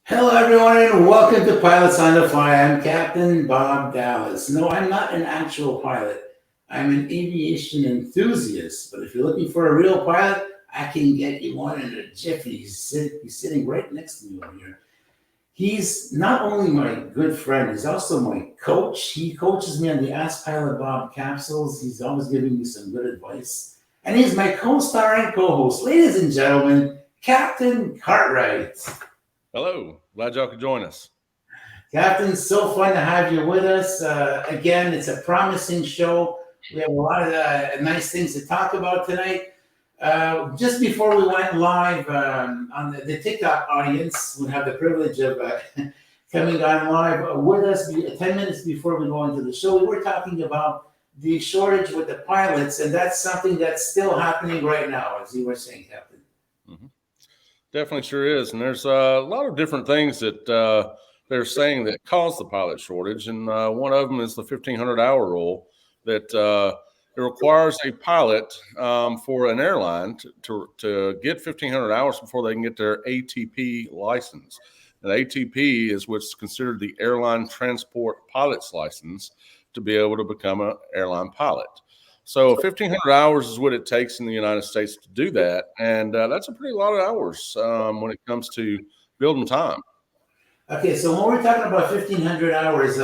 Hello, everyone, and welcome to Pilots on the Fly. I'm Captain Bob Dallas. No, I'm not an actual pilot. I'm an aviation enthusiast. But if you're looking for a real pilot, I can get you one in a jiffy. He's sitting right next to me over here. He's not only my good friend, he's also my coach. He coaches me on the Ask Pilot Bob capsules. He's always giving me some good advice. And he's my co-star and co-host. Ladies and gentlemen, Captain Cartwright. Hello, glad y'all could join us. Captain, so fun to have you with us. Again, it's a promising show. We have a lot of nice things to talk about tonight. Just before we went live on the TikTok audience, we have the privilege of coming on live with us 10 minutes before we go into the show. We were talking about the shortage with the pilots, and that's something that's still happening right now, as you were saying, Captain. Mm-hmm. Definitely sure is. And there's a lot of different things that they're saying that cause the pilot shortage. And one of them is the 1,500-hour rule that it requires a pilot for an airline to get 1,500 hours before they can get their ATP license. And ATP is what's considered the airline transport pilot's license to be able to become an airline pilot. So 1,500 hours is what it takes in the United States to do that, and that's a pretty lot of hours when it comes to building time. Okay, so when we're talking about 1,500 hours,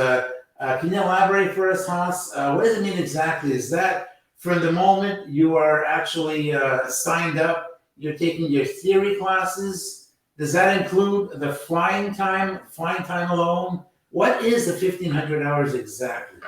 can you elaborate for us, Haas? What does it mean exactly? Is that from the moment you are actually signed up, you're taking your theory classes? Does that include the flying time alone? What is the 1,500 hours exactly?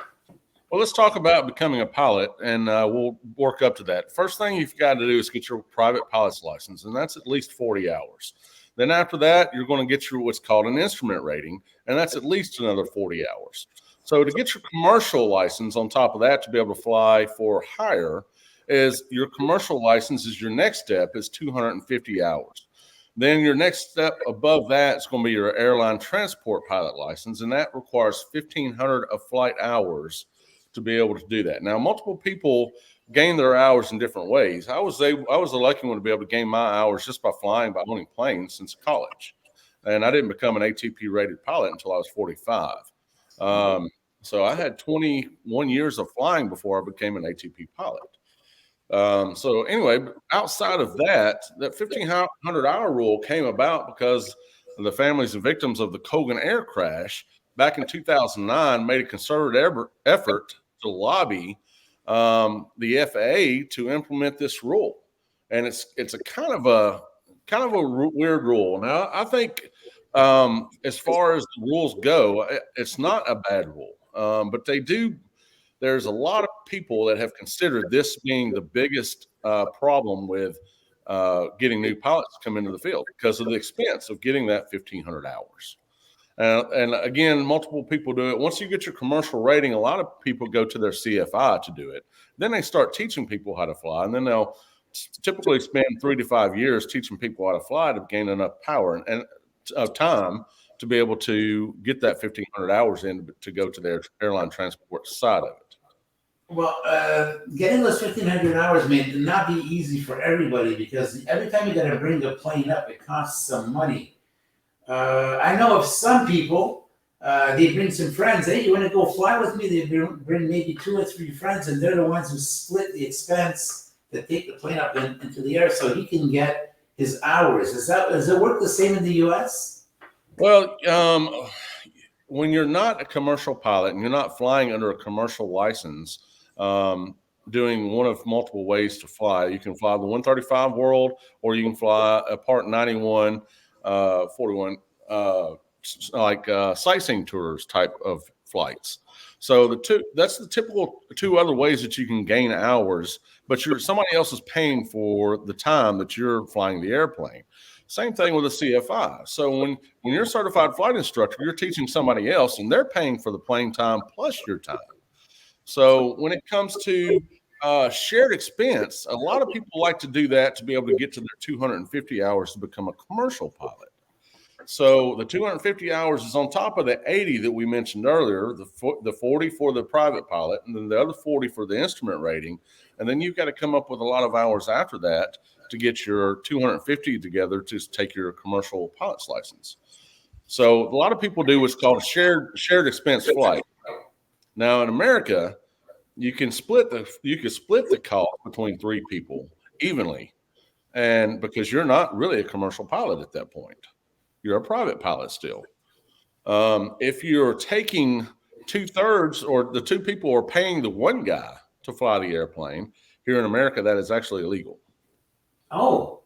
Well, let's talk about becoming a pilot, and we'll work up to that. First thing you've got to do is get your private pilot's license, and that's at least 40 hours. Then after that, you're going to get your what's called an instrument rating, and that's at least another 40 hours. So to get your commercial license on top of that to be able to fly for hire, is your commercial license is your next step is 250 hours. Then your next step above that is going to be your airline transport pilot license, and that requires 1,500 of flight hours to be able to do that. Now, multiple people gain their hours in different ways. I was the lucky one to be able to gain my hours just by flying by owning planes since college, and I didn't become an ATP rated pilot until I was 45. So I had 21 years of flying before I became an ATP pilot. So anyway, outside of that, that 1,500-hour rule came about because the families and victims of the Kogan air crash back in 2009 made a concerted effort to lobby the FAA to implement this rule, and it's a kind of a weird rule. Now, I think as far as the rules go, it's not a bad rule, but they do. There's a lot of people that have considered this being the biggest problem with getting new pilots to come into the field because of the expense of getting that 1,500 hours. And again, multiple people do it. Once you get your commercial rating, a lot of people go to their CFI to do it. Then they start teaching people how to fly, and then they'll typically spend 3 to 5 years teaching people how to fly to gain enough power and time to be able to get that 1,500 hours in to go to their airline transport side of it. Well, getting those 1,500 hours may not be easy for everybody because every time you got to bring a plane up, it costs some money. I know of some people, they bring some friends. Hey, you want to go fly with me? They bring maybe 2 or 3 friends, and they're the ones who split the expense to take the plane up into the air so he can get his hours. Does it work the same in the U.S.? Well, when you're not a commercial pilot and you're not flying under a commercial license, doing one of multiple ways to fly, you can fly the 135 World, or you can fly a Part 91, 41, sightseeing tours type of flights. So that's the typical 2 other ways that you can gain hours, but somebody else is paying for the time that you're flying the airplane. Same thing with a CFI. So when you're a certified flight instructor, you're teaching somebody else, and they're paying for the plane time plus your time. So when it comes to shared expense, a lot of people like to do that to be able to get to their 250 hours to become a commercial pilot. So the 250 hours is on top of the 80 that we mentioned earlier, the 40 for the private pilot, and then the other 40 for the instrument rating. And then you've got to come up with a lot of hours after that to get your 250 together to take your commercial pilot's license. So a lot of people do what's called a shared expense flight. Now in America, you can split the cost between three people evenly, and because you're not really a commercial pilot at that point, you're a private pilot still. If you're taking 2/3, or the two people are paying the one guy to fly the airplane, here in America, that is actually illegal. Oh,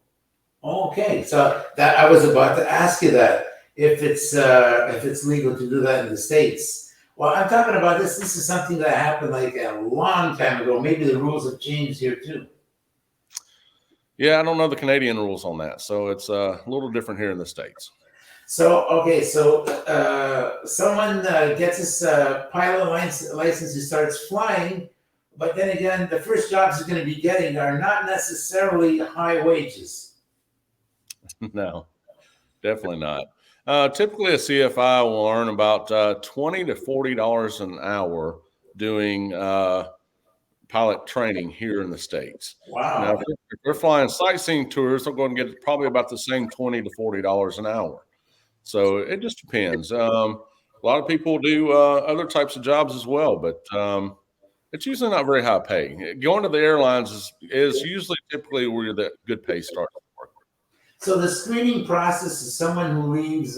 okay. So that I was about to ask you that if it's legal to do that in the States. Well, I'm talking about this. This is something that happened like a long time ago. Maybe the rules have changed here too. Yeah, I don't know the Canadian rules on that, so it's a little different here in the States. So okay, so someone gets his pilot license, he starts flying, but then again, the first jobs he's going to be getting are not necessarily high wages. No, definitely not. Typically, a CFI will earn about $20 to $40 an hour doing pilot training here in the States. Now, Wow. if they're flying sightseeing tours, they're going to get probably about the same $20 to $40 an hour. So it just depends. A lot of people do other types of jobs as well, but it's usually not very high pay. Going to the airlines is usually typically where the good pay starts. So the screening process is someone who leaves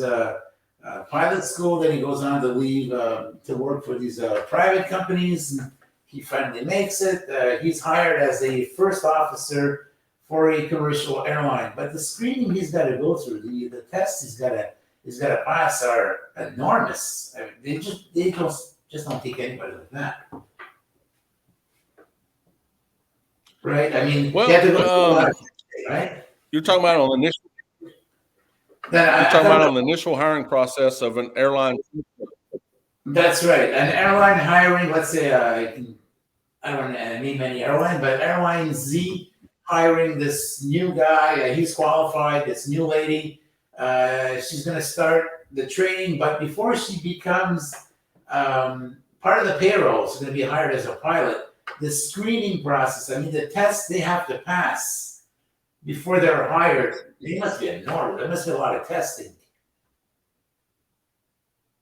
pilot school, then he goes on to leave to work for these private companies. And he finally makes it. He's hired as a first officer for a commercial airline. But the screening he's got to go through, the tests he's got to pass are enormous. I mean, they just don't take anybody like that, right? I mean, Well, you have to go through a lot of things, right? You're talking about on the initial. You're talking about on the initial hiring process of an airline. That's right. An airline hiring, let's say, I don't name any airline, but Airline Z hiring this new guy. He's qualified. This new lady. She's going to start the training, but before she becomes part of the payroll, she's going to be hired as a pilot. The screening process, I mean, the tests they have to pass before they're hired, they must be enormous. There must be a lot of testing.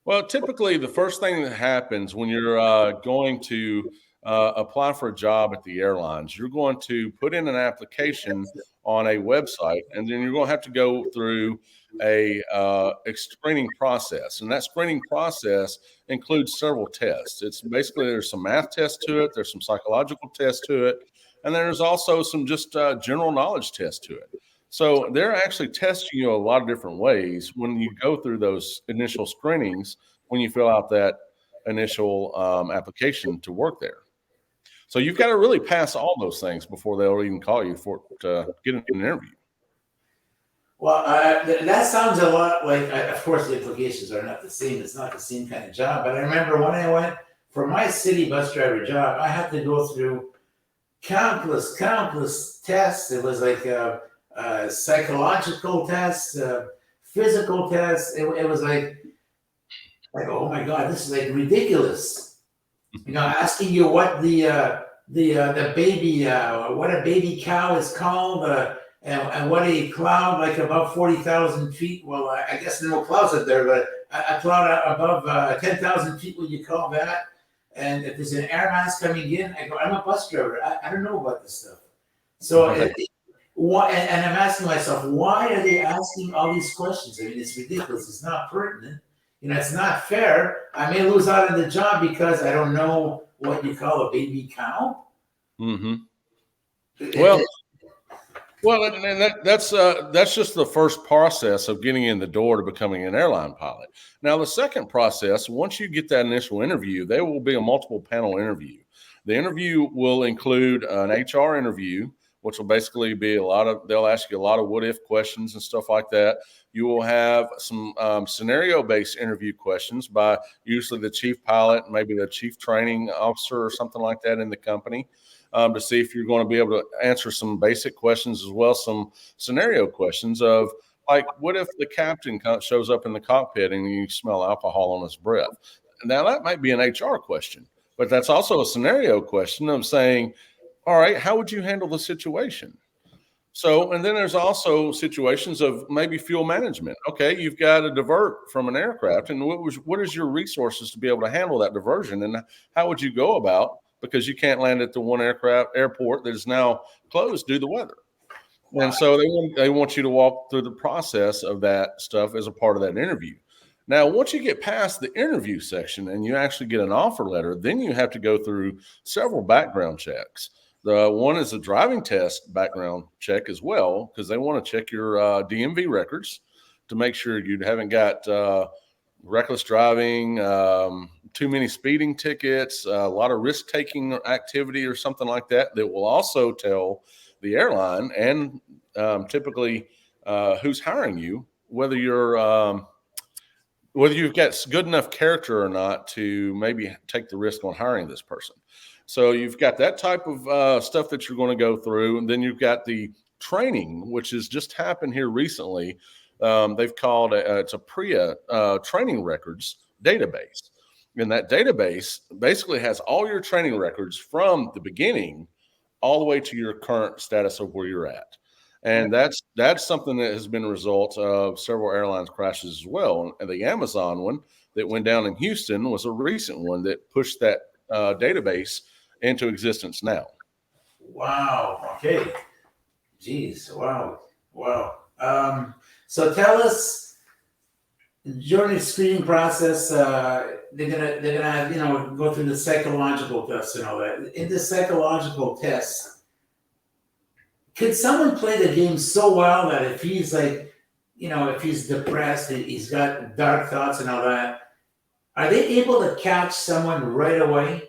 Well, typically the first thing that happens when you're going to apply for a job at the airlines, you're going to put in an application on a website, and then you're going to have to go through a screening process. And that screening process includes several tests. It's basically, there's some math tests to it, there's some psychological tests to it, and there's also some just general knowledge tests to it. So they're actually testing you a lot of different ways when you go through those initial screenings, when you fill out that initial application to work there. So you've got to really pass all those things before they'll even call you to get an interview. Well, that sounds a lot like, of course, the implications are not the same. It's not the same kind of job. But I remember when I went for my city bus driver job, I had to go through countless tests. It was like psychological tests, physical tests. It was like, oh my God, this is like ridiculous. You know, asking you what the baby, what a baby cow is called, and what a cloud like above 40,000 feet. Well, I guess there are no clouds up there, but a cloud above 10,000 feet, what you call that? And if there's an air mass coming in, I go, I'm a bus driver. I don't know about this stuff. So, and I'm asking myself, why are they asking all these questions? I mean, it's ridiculous. It's not pertinent. You know, it's not fair. I may lose out on the job because I don't know what you call a baby cow. Mm-hmm. Well, and that's just the first process of getting in the door to becoming an airline pilot. Now, the second process, once you get that initial interview, there will be a multiple panel interview. The interview will include an HR interview, which will basically be they'll ask you a lot of what if questions and stuff like that. You will have some scenario-based interview questions by usually the chief pilot, maybe the chief training officer or something like that in the company, to see if you're going to be able to answer some basic questions as well, some scenario questions of like, what if the captain shows up in the cockpit and you smell alcohol on his breath? Now, that might be an HR question, but that's also a scenario question of saying, all right, how would you handle the situation? So, and then there's also situations of maybe fuel management. Okay, you've got to divert from an aircraft, and what is your resources to be able to handle that diversion, and how would you go about, because you can't land at the one airport that is now closed due to the weather. And so they want you to walk through the process of that stuff as a part of that interview. Now, once you get past the interview section and you actually get an offer letter, then you have to go through several background checks. The one is a driving test background check as well, because they want to check your DMV records to make sure you haven't got reckless driving, too many speeding tickets, a lot of risk taking activity or something like that. That will also tell the airline and typically who's hiring you whether you've got good enough character or not to maybe take the risk on hiring this person. So you've got that type of stuff that you're going to go through, and then you've got the training, which has just happened here recently. They've called it's a PRIA training records database, and that database basically has all your training records from the beginning all the way to your current status of where you're at. And that's something that has been a result of several airlines crashes as well. And the Amazon one that went down in Houston was a recent one that pushed that database into existence now. Wow. Okay. Jeez. Wow. Wow. So tell us, during the screening process, they're gonna go through the psychological tests and all that. In the psychological tests, could someone play the game so well that if he's like, if he's depressed, he's got dark thoughts and all that, are they able to catch someone right away?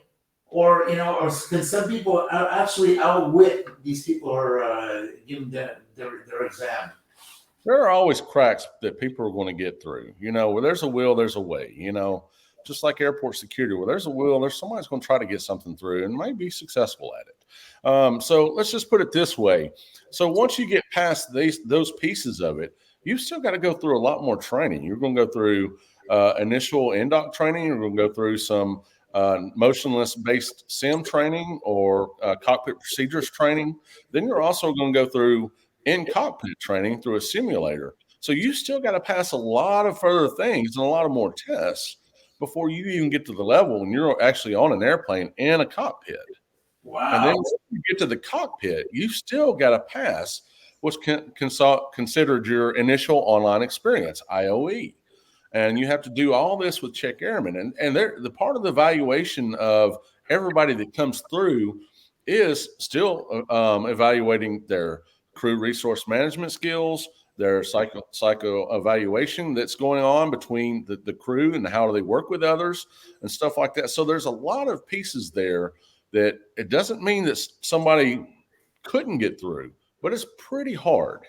Or, or can some people actually outwit these people who are giving their exam? There are always cracks that people are going to get through. Where there's a will, there's a way. Just like airport security, where there's a will, there's somebody's going to try to get something through and might be successful at it. So let's just put it this way. So once you get past those pieces of it, you've still got to go through a lot more training. You're going to go through initial in-dock training. You're going to go through some motionless-based sim training or cockpit procedures training. Then you're also going to go through in-cockpit training through a simulator. So you still got to pass a lot of further things and a lot of more tests before you even get to the level when you're actually on an airplane in a cockpit. Wow. And then when you get to the cockpit, you still got to pass what's considered your initial online experience, IOE. And you have to do all this with check airmen. And the part of the evaluation of everybody that comes through is still evaluating their crew resource management skills, their psycho evaluation that's going on between the crew and how do they work with others and stuff like that. So there's a lot of pieces there that it doesn't mean that somebody couldn't get through, but it's pretty hard.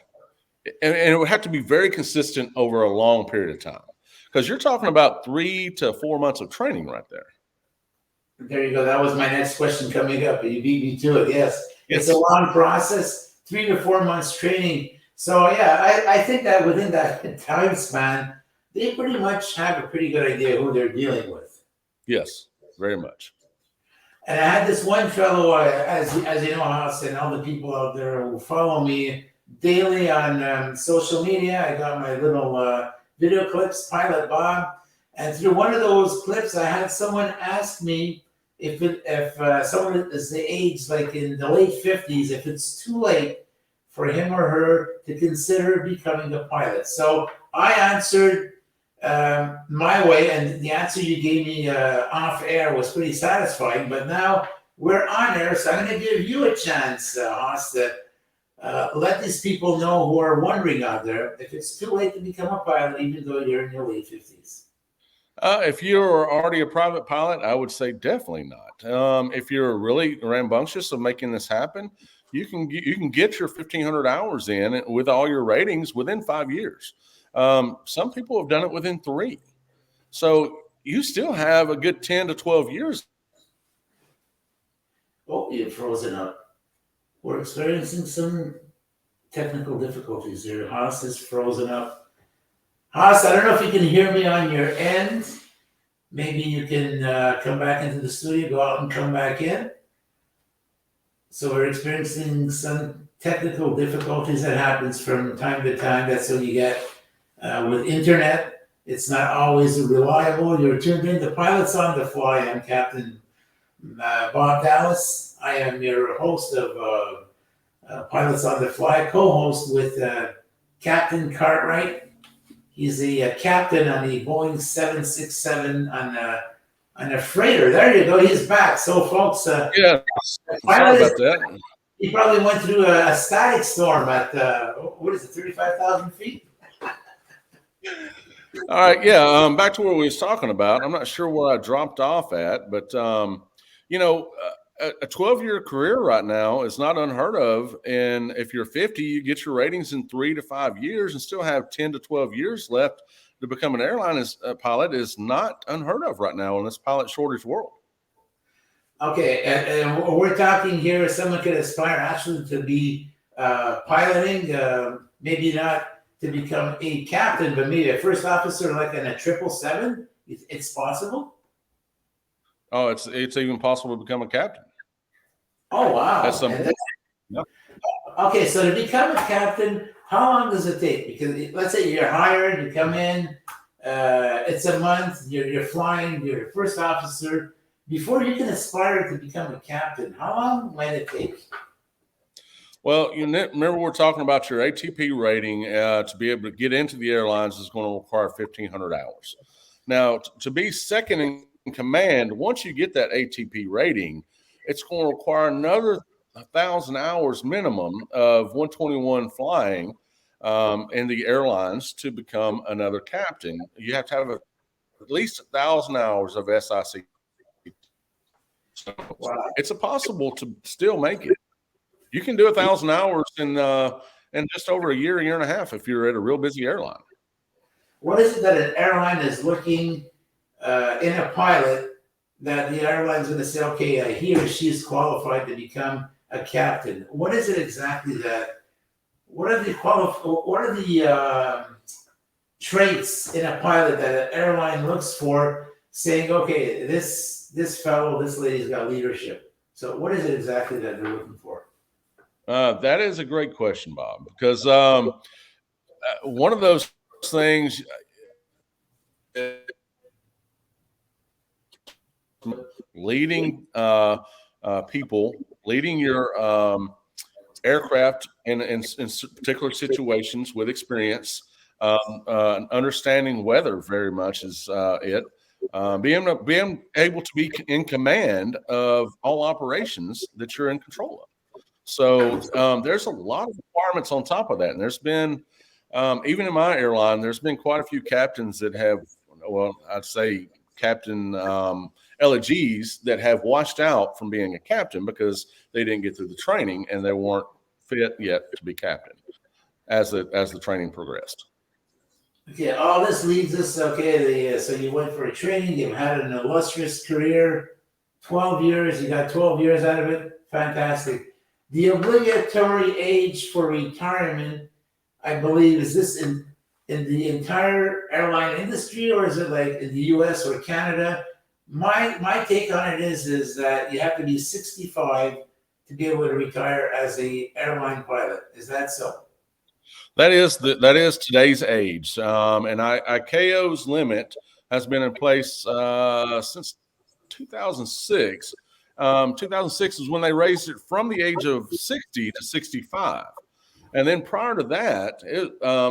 And it would have to be very consistent over a long period of time, because you're talking about 3 to 4 months of training right there. There you go. That was my next question coming up. You beat me to it. Yes. It's a long process, 3 to 4 months training. So yeah, I think that within that time span, they pretty much have a pretty good idea who they're dealing with. Yes, very much. And I had this one fellow, as you know, House, and all the people out there who follow me daily on social media. I got my little video clips, Pilot Bob, and through one of those clips, I had someone ask me if someone is the age, like in the late 50s, if it's too late for him or her to consider becoming a pilot. So I answered my way, and the answer you gave me off air was pretty satisfying. But now we're on air, so I'm going to give you a chance, Haas, to let these people know who are wondering out there if it's too late to become a pilot, even though you're in your late 50s. If you're already a private pilot, I would say definitely not. If you're really rambunctious of making this happen, you can get your 1,500 hours in with all your ratings within 5 years. Some people have done it within 3. So you still have a good 10 to 12 years. Oh, you're frozen up. We're experiencing some technical difficulties here. Haas is frozen up. Haas, I don't know if you can hear me on your end. Maybe you can come back into the studio, go out and come back in. So we're experiencing some technical difficulties that happens from time to time. That's what you get with internet. It's not always reliable. You're tuned in to Pilots on the Fly. I'm Captain Bob Dallas. I am your host of Pilots on the Fly, co-host with Captain Cartwright. He's the captain on the Boeing 767 on a freighter. There you go. He's back. So, folks, Yeah, sorry about that. He probably went through a static storm at what is it, 35,000 feet? All right, yeah. Back to what we was talking about. I'm not sure where I dropped off at, but you know, a 12-year career right now is not unheard of. And if you're 50, you get your ratings in 3 to 5 years, and still have 10 to 12 years left to become an airline pilot is not unheard of right now in this pilot shortage world. Okay, and we're talking here. Someone could aspire actually to be piloting, maybe not to become a captain, but maybe a first officer, like in a 777. It's possible. Oh, it's even possible to become a captain. Oh wow! That's something. Yeah. Okay, so to become a captain, how long does it take? Because let's say you're hired, you come in, it's a month, you're flying, you're a first officer. Before you can aspire to become a captain, how long might it take? Well, you remember we're talking about your ATP rating to be able to get into the airlines is going to require 1,500 hours. Now, to be second in command, once you get that ATP rating, it's going to require another 1,000 hours minimum of 121 flying in the airlines to become another captain. You have to have at least 1,000 hours of SIC. So wow. It's possible to still make it. You can do 1,000 hours in just over a year and a half if you're at a real busy airline. What is it that an airline is looking in a pilot that the airline's going to say, okay, he or she is qualified to become a captain? What is it exactly that? What are the traits in a pilot that an airline looks for, saying, okay, this fellow, this lady's got leadership? So what is it exactly that they're looking for? That is a great question, Bob, because one of those things leading people, leading your aircraft in particular situations with experience, understanding weather very much is it. Being able to be in command of all operations that you're in control of. So there's a lot of requirements on top of that. And there's been, even in my airline, there's been quite a few captains that have, well, I'd say captain elegies that have washed out from being a captain because they didn't get through the training and they weren't fit yet to be captain as the training progressed. Okay, all this leads us, okay, so you went for a training, you had an illustrious career, 12 years, you got 12 years out of it, fantastic. The obligatory age for retirement, I believe, is this in the entire airline industry, or is it like in the US or Canada? My take on it is that you have to be 65 to be able to retire as a airline pilot. Is that so? That is today's age, and ICAO's limit has been in place since 2006. 2006 is when they raised it from the age of 60 to 65. And then prior to that,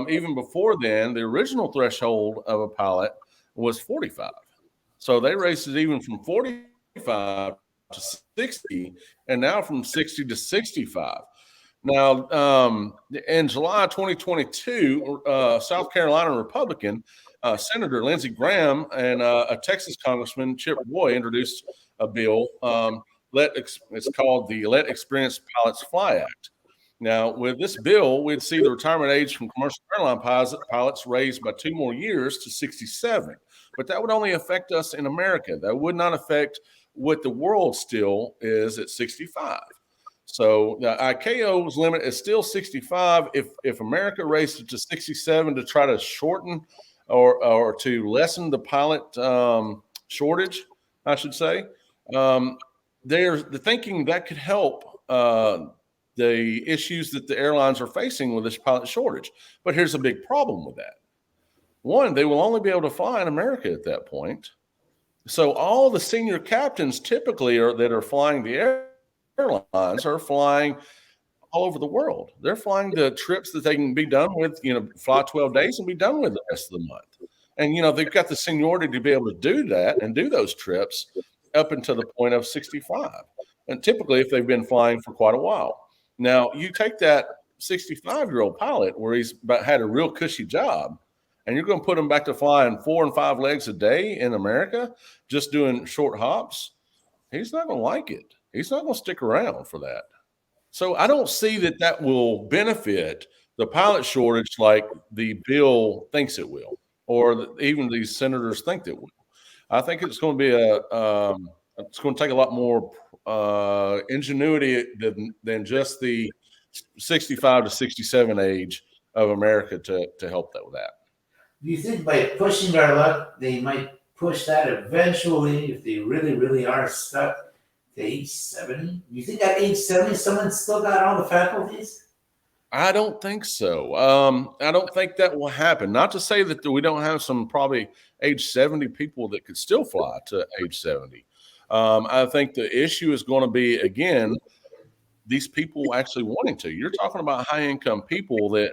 even before then, the original threshold of a pilot was 45. So they raised it even from 45 to 60, and now from 60 to 65. Now, in July 2022, South Carolina Republican Senator Lindsey Graham and a Texas Congressman, Chip Roy, introduced a bill. It's called the Let Experienced Pilots Fly Act. Now, with this bill, we'd see the retirement age from commercial airline pilots raised by 2 more years to 67. But that would only affect us in America. That would not affect what the world still is at 65. So the ICAO's limit is still 65. If America raised it to 67 to try to shorten or to lessen the pilot shortage, I should say, there's the thinking that could help the the issues that the airlines are facing with this pilot shortage. But here's a big problem with that. One, they will only be able to fly in America at that point. So all the senior captains typically that are flying the airlines are flying all over the world. They're flying the trips that they can be done with, fly 12 days and be done with the rest of the month. And, they've got the seniority to be able to do that and do those trips up until the point of 65. And typically, if they've been flying for quite a while. Now, you take that 65-year-old pilot where he's had a real cushy job, and you're going to put him back to flying 4 and 5 legs a day in America, just doing short hops. He's not going to like it. He's not going to stick around for that. So I don't see that will benefit the pilot shortage like the bill thinks it will, or even these senators think it will. I think it's going to be it's going to take a lot more ingenuity than just the 65 to 67 age of America to help with that. Do you think by pushing our luck, they might push that eventually if they really, really are stuck to age 70? Do you think at age 70, someone's still got all the faculties? I don't think so. I don't think that will happen. Not to say that we don't have some probably age 70 people that could still fly to age 70. I think the issue is going to be, again, these people actually wanting to. You're talking about high-income people that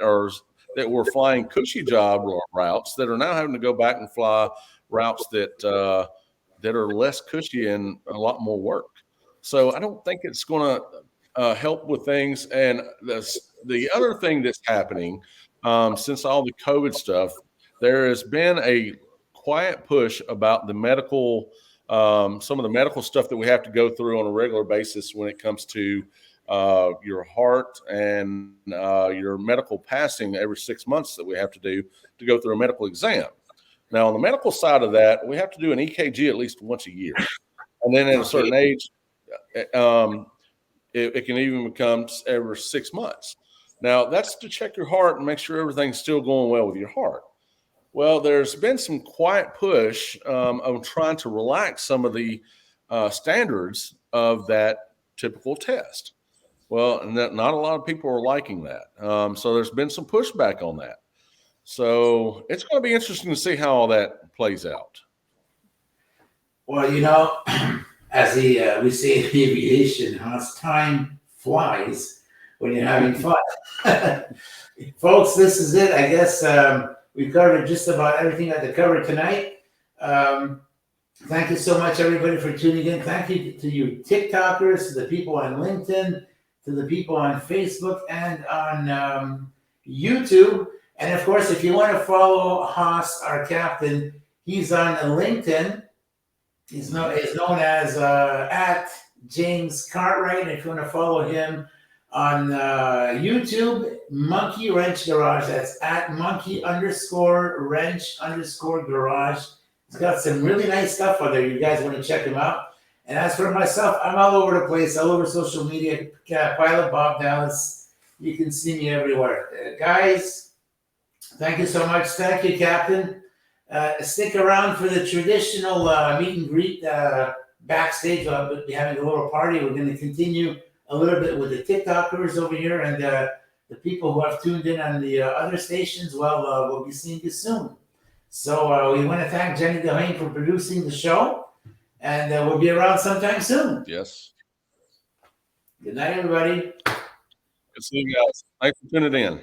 were flying cushy job routes that are now having to go back and fly routes that are less cushy and a lot more work. So I don't think it's going to help with things. And the other thing that's happening since all the COVID stuff, there has been a quiet push about the medical, some of the medical stuff that we have to go through on a regular basis when it comes to your heart and your medical passing every 6 months that we have to do to go through a medical exam. Now, on the medical side of that, we have to do an EKG at least once a year. And then at a certain age, it can even become every 6 months. Now, that's to check your heart and make sure everything's still going well with your heart. Well, there's been some quiet push on trying to relax some of the standards of that typical test. Well, and not a lot of people are liking that. So there's been some pushback on that. So it's going to be interesting to see how all that plays out. Well, as we say in aviation, as time flies when you're having fun. Folks, this is it. I guess we covered just about everything I had to cover tonight. Thank you so much, everybody, for tuning in. Thank you to you TikTokers, to the people on LinkedIn, to the people on Facebook and on YouTube. And, of course, if you want to follow Haas, our captain, he's on LinkedIn. He's known as at James Cartwright. If you want to follow him on YouTube, Monkey Wrench Garage. That's at monkey_wrench_garage. He's got some really nice stuff on there. You guys want to check him out. And as for myself, I'm all over the place, all over social media. Pilot Bob Dallas. You can see me everywhere. Guys, thank you so much. Thank you, Captain. Stick around for the traditional meet and greet backstage. We'll be having a little party. We're going to continue a little bit with the TikTokers over here and the people who have tuned in on the other stations. Well, we'll be seeing you soon. So we want to thank Jenny Delane for producing the show, and we'll be around sometime soon. Yes. Good night, everybody. Good seeing you guys. Thanks for tuning in.